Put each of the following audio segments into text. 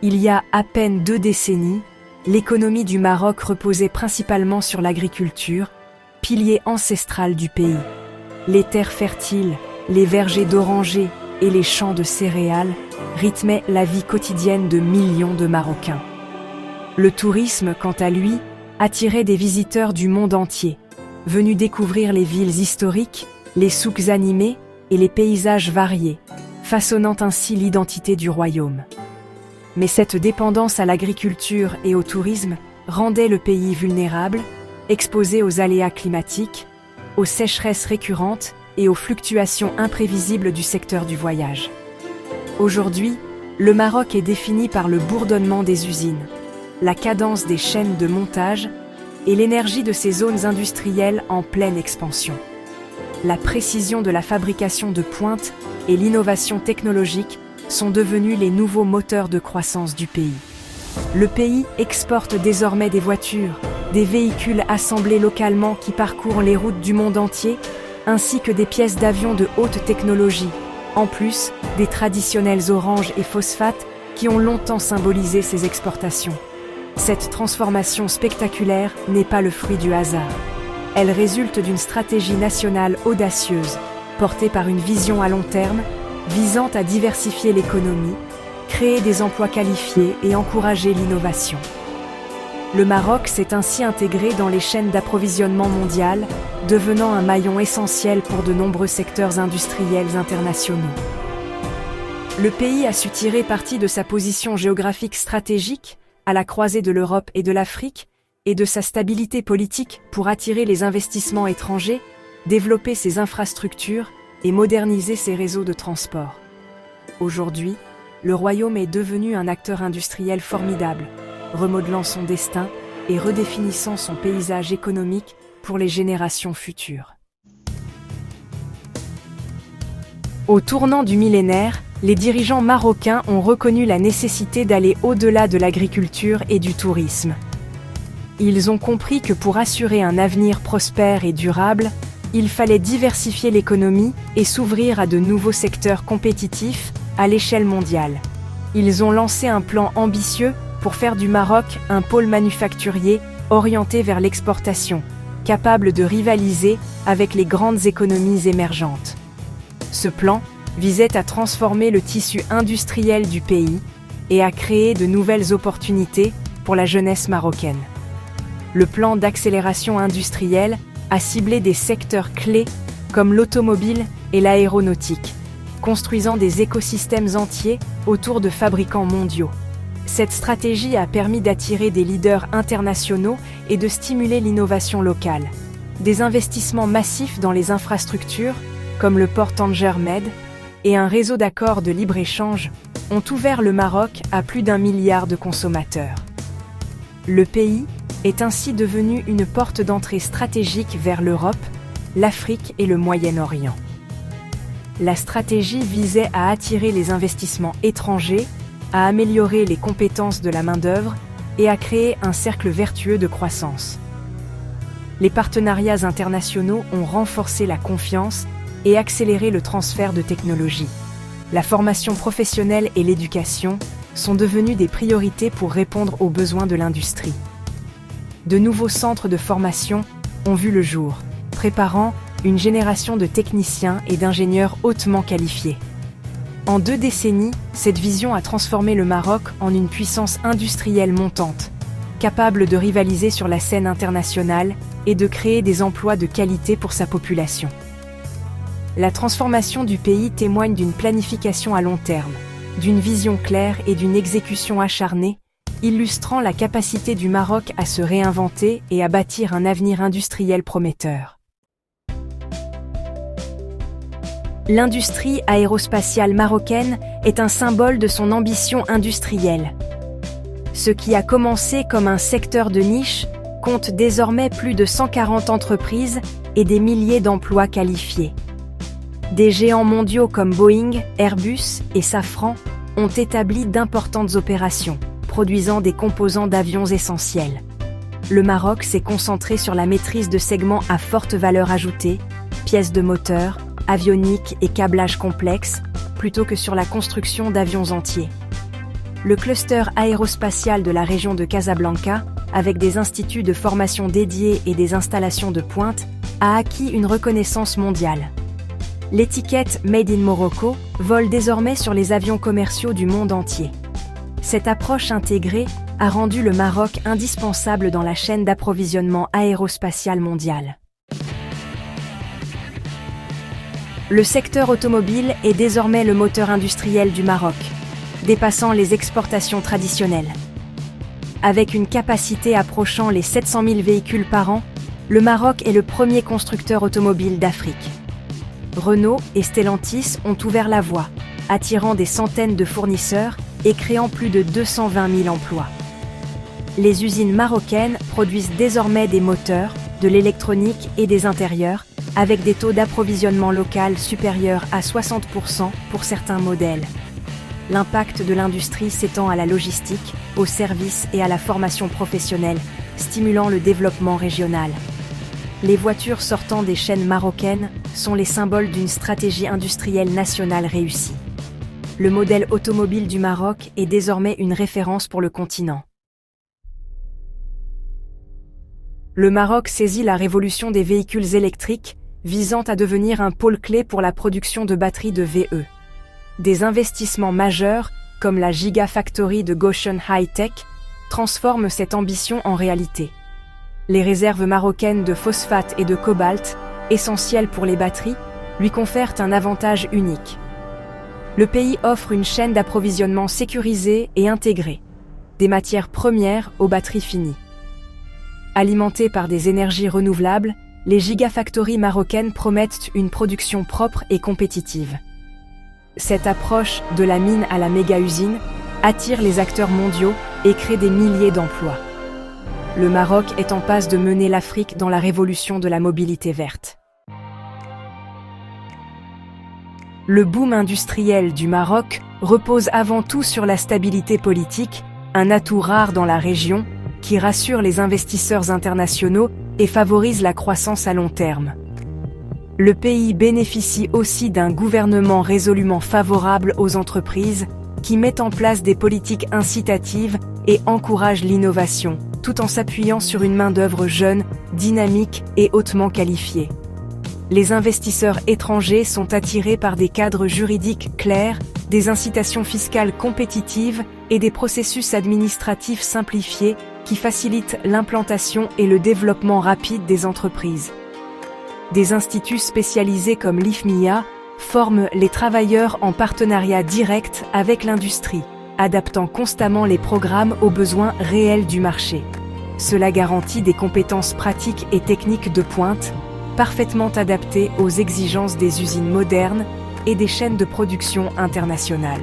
Il y a à peine 2 décennies, l'économie du Maroc reposait principalement sur l'agriculture, pilier ancestral du pays. Les terres fertiles, les vergers d'orangers et les champs de céréales rythmaient la vie quotidienne de millions de Marocains. Le tourisme, quant à lui, attirait des visiteurs du monde entier, venus découvrir les villes historiques, les souks animés et les paysages variés, façonnant ainsi l'identité du royaume. Mais cette dépendance à l'agriculture et au tourisme rendait le pays vulnérable, exposé aux aléas climatiques, aux sécheresses récurrentes et aux fluctuations imprévisibles du secteur du voyage. Aujourd'hui, le Maroc est défini par le bourdonnement des usines, la cadence des chaînes de montage et l'énergie de ces zones industrielles en pleine expansion. La précision de la fabrication de pointe et l'innovation technologique sont devenus les nouveaux moteurs de croissance du pays. Le pays exporte désormais des voitures, des véhicules assemblés localement qui parcourent les routes du monde entier, ainsi que des pièces d'avion de haute technologie, en plus des traditionnels oranges et phosphates qui ont longtemps symbolisé ces exportations. Cette transformation spectaculaire n'est pas le fruit du hasard. Elle résulte d'une stratégie nationale audacieuse, portée par une vision à long terme, visant à diversifier l'économie, créer des emplois qualifiés et encourager l'innovation. Le Maroc s'est ainsi intégré dans les chaînes d'approvisionnement mondiales, devenant un maillon essentiel pour de nombreux secteurs industriels internationaux. Le pays a su tirer parti de sa position géographique stratégique, à la croisée de l'Europe et de l'Afrique, et de sa stabilité politique pour attirer les investissements étrangers, développer ses infrastructures et moderniser ses réseaux de transport. Aujourd'hui, le royaume est devenu un acteur industriel formidable, remodelant son destin et redéfinissant son paysage économique pour les générations futures. Au tournant du millénaire, les dirigeants marocains ont reconnu la nécessité d'aller au-delà de l'agriculture et du tourisme. Ils ont compris que pour assurer un avenir prospère et durable, il fallait diversifier l'économie et s'ouvrir à de nouveaux secteurs compétitifs à l'échelle mondiale. Ils ont lancé un plan ambitieux pour faire du Maroc un pôle manufacturier orienté vers l'exportation, capable de rivaliser avec les grandes économies émergentes. Ce plan visait à transformer le tissu industriel du pays et à créer de nouvelles opportunités pour la jeunesse marocaine. Le plan d'accélération industrielle a ciblé des secteurs clés comme l'automobile et l'aéronautique, construisant des écosystèmes entiers autour de fabricants mondiaux. Cette stratégie a permis d'attirer des leaders internationaux et de stimuler l'innovation locale. Des investissements massifs dans les infrastructures, comme le port Tanger Med, et un réseau d'accords de libre-échange ont ouvert le Maroc à plus d'1 milliard de consommateurs. Le pays est ainsi devenu une porte d'entrée stratégique vers l'Europe, l'Afrique et le Moyen-Orient. La stratégie visait à attirer les investissements étrangers, à améliorer les compétences de la main-d'œuvre et à créer un cercle vertueux de croissance. Les partenariats internationaux ont renforcé la confiance et accéléré le transfert de technologies. La formation professionnelle et l'éducation sont devenus des priorités pour répondre aux besoins de l'industrie. De nouveaux centres de formation ont vu le jour, préparant une génération de techniciens et d'ingénieurs hautement qualifiés. En 2 décennies, cette vision a transformé le Maroc en une puissance industrielle montante, capable de rivaliser sur la scène internationale et de créer des emplois de qualité pour sa population. La transformation du pays témoigne d'une planification à long terme, d'une vision claire et d'une exécution acharnée, illustrant la capacité du Maroc à se réinventer et à bâtir un avenir industriel prometteur. L'industrie aérospatiale marocaine est un symbole de son ambition industrielle. Ce qui a commencé comme un secteur de niche compte désormais plus de 140 entreprises et des milliers d'emplois qualifiés. Des géants mondiaux comme Boeing, Airbus et Safran ont établi d'importantes opérations, produisant des composants d'avions essentiels. Le Maroc s'est concentré sur la maîtrise de segments à forte valeur ajoutée, pièces de moteur, avionique et câblage complexe, plutôt que sur la construction d'avions entiers. le cluster aérospatial de la région de Casablanca, avec des instituts de formation dédiés et des installations de pointe, a acquis une reconnaissance mondiale. L'étiquette Made in Morocco vole désormais sur les avions commerciaux du monde entier. Cette approche intégrée a rendu le Maroc indispensable dans la chaîne d'approvisionnement aérospatiale mondiale. Le secteur automobile est désormais le moteur industriel du Maroc, dépassant les exportations traditionnelles. Avec une capacité approchant les 700 000 véhicules par an, le Maroc est le premier constructeur automobile d'Afrique. Renault et Stellantis ont ouvert la voie, attirant des centaines de fournisseurs et créant plus de 220 000 emplois. Les usines marocaines produisent désormais des moteurs, de l'électronique et des intérieurs, avec des taux d'approvisionnement local supérieurs à 60% pour certains modèles. L'impact de l'industrie s'étend à la logistique, aux services et à la formation professionnelle, stimulant le développement régional. Les voitures sortant des chaînes marocaines sont les symboles d'une stratégie industrielle nationale réussie. Le modèle automobile du Maroc est désormais une référence pour le continent. Le Maroc saisit la révolution des véhicules électriques, visant à devenir un pôle clé pour la production de batteries de VE. Des investissements majeurs, comme la Gigafactory de Gotion High Tech, transforment cette ambition en réalité. Les réserves marocaines de phosphate et de cobalt, essentielles pour les batteries, lui confèrent un avantage unique. Le pays offre une chaîne d'approvisionnement sécurisée et intégrée, des matières premières aux batteries finies. Alimentées par des énergies renouvelables, les gigafactories marocaines promettent une production propre et compétitive. Cette approche de la mine à la méga-usine attire les acteurs mondiaux et crée des milliers d'emplois. Le Maroc est en passe de mener l'Afrique dans la révolution de la mobilité verte. Le boom industriel du Maroc repose avant tout sur la stabilité politique, un atout rare dans la région, qui rassure les investisseurs internationaux et favorise la croissance à long terme. Le pays bénéficie aussi d'un gouvernement résolument favorable aux entreprises, qui met en place des politiques incitatives et encourage l'innovation, tout en s'appuyant sur une main-d'œuvre jeune, dynamique et hautement qualifiée. Les investisseurs étrangers sont attirés par des cadres juridiques clairs, des incitations fiscales compétitives et des processus administratifs simplifiés qui facilitent l'implantation et le développement rapide des entreprises. Des instituts spécialisés comme l'IFMIA forment les travailleurs en partenariat direct avec l'industrie, adaptant constamment les programmes aux besoins réels du marché. Cela garantit des compétences pratiques et techniques de pointe, parfaitement adaptées aux exigences des usines modernes et des chaînes de production internationales.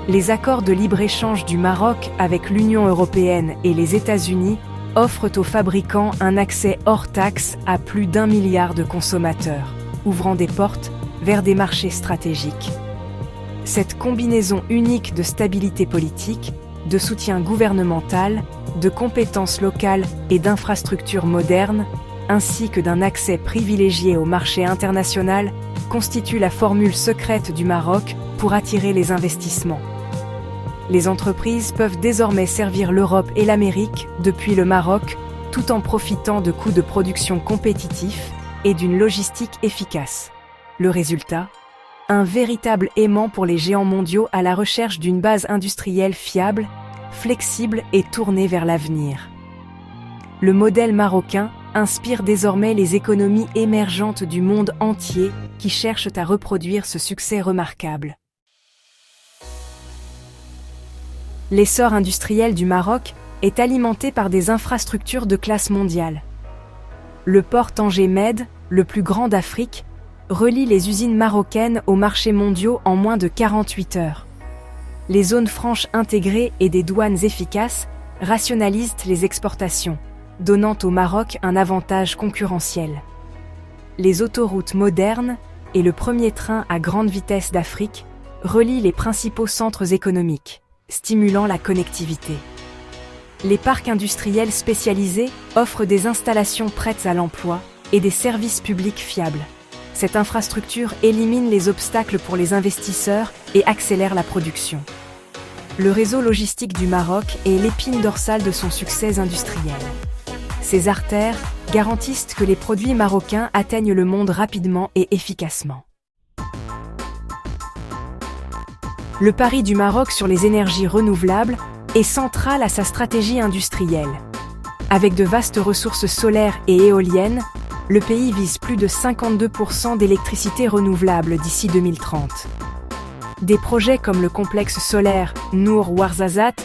Les accords de libre-échange du Maroc avec l'Union européenne et les États-Unis offrent aux fabricants un accès hors taxe à plus d'1 milliard de consommateurs, ouvrant des portes vers des marchés stratégiques. Cette combinaison unique de stabilité politique, de soutien gouvernemental, de compétences locales et d'infrastructures modernes, ainsi que d'un accès privilégié au marché international, constitue la formule secrète du Maroc pour attirer les investissements. Les entreprises peuvent désormais servir l'Europe et l'Amérique depuis le Maroc, tout en profitant de coûts de production compétitifs et d'une logistique efficace. Le résultat ? Un véritable aimant pour les géants mondiaux à la recherche d'une base industrielle fiable, flexible et tournée vers l'avenir. Le modèle marocain inspire désormais les économies émergentes du monde entier qui cherchent à reproduire ce succès remarquable. L'essor industriel du Maroc est alimenté par des infrastructures de classe mondiale. Le port Tanger-Med, le plus grand d'Afrique, relie les usines marocaines aux marchés mondiaux en moins de 48 heures. Les zones franches intégrées et des douanes efficaces rationalisent les exportations, donnant au Maroc un avantage concurrentiel. Les autoroutes modernes et le premier train à grande vitesse d'Afrique relient les principaux centres économiques, stimulant la connectivité. Les parcs industriels spécialisés offrent des installations prêtes à l'emploi et des services publics fiables. Cette infrastructure élimine les obstacles pour les investisseurs et accélère la production. Le réseau logistique du Maroc est l'épine dorsale de son succès industriel. Ces artères garantissent que les produits marocains atteignent le monde rapidement et efficacement. Le pari du Maroc sur les énergies renouvelables est central à sa stratégie industrielle. Avec de vastes ressources solaires et éoliennes, le pays vise plus de 52% d'électricité renouvelable d'ici 2030. Des projets comme le complexe solaire Nour Ouarzazate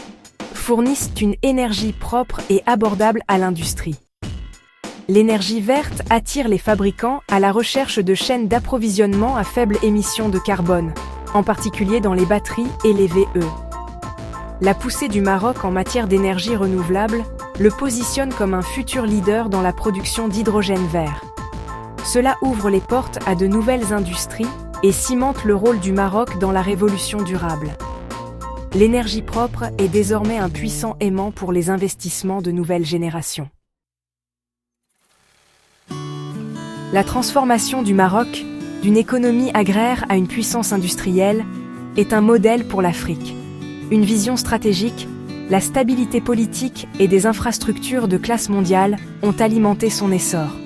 fournissent une énergie propre et abordable à l'industrie. L'énergie verte attire les fabricants à la recherche de chaînes d'approvisionnement à faible émission de carbone, en particulier dans les batteries et les VE. La poussée du Maroc en matière d'énergie renouvelable le positionne comme un futur leader dans la production d'hydrogène vert. Cela ouvre les portes à de nouvelles industries et cimente le rôle du Maroc dans la révolution durable. L'énergie propre est désormais un puissant aimant pour les investissements de nouvelles générations. La transformation du Maroc, d'une économie agraire à une puissance industrielle, est un modèle pour l'Afrique. Une vision stratégique, la stabilité politique et des infrastructures de classe mondiale ont alimenté son essor.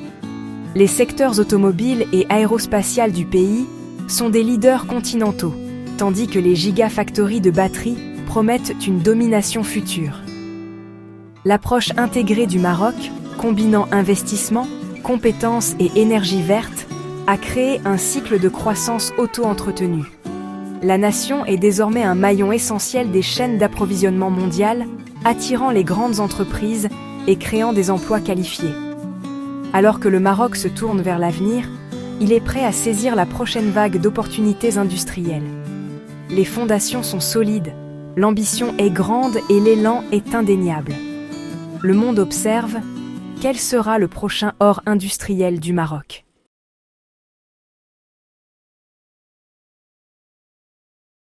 Les secteurs automobiles et aérospatial du pays sont des leaders continentaux, tandis que les gigafactories de batteries promettent une domination future. L'approche intégrée du Maroc, combinant investissement, compétences et énergie verte, a créé un cycle de croissance auto-entretenu. La nation est désormais un maillon essentiel des chaînes d'approvisionnement mondiales, attirant les grandes entreprises et créant des emplois qualifiés. Alors que le Maroc se tourne vers l'avenir, il est prêt à saisir la prochaine vague d'opportunités industrielles. Les fondations sont solides, l'ambition est grande et l'élan est indéniable. Le monde observe, quel sera le prochain or industriel du Maroc ?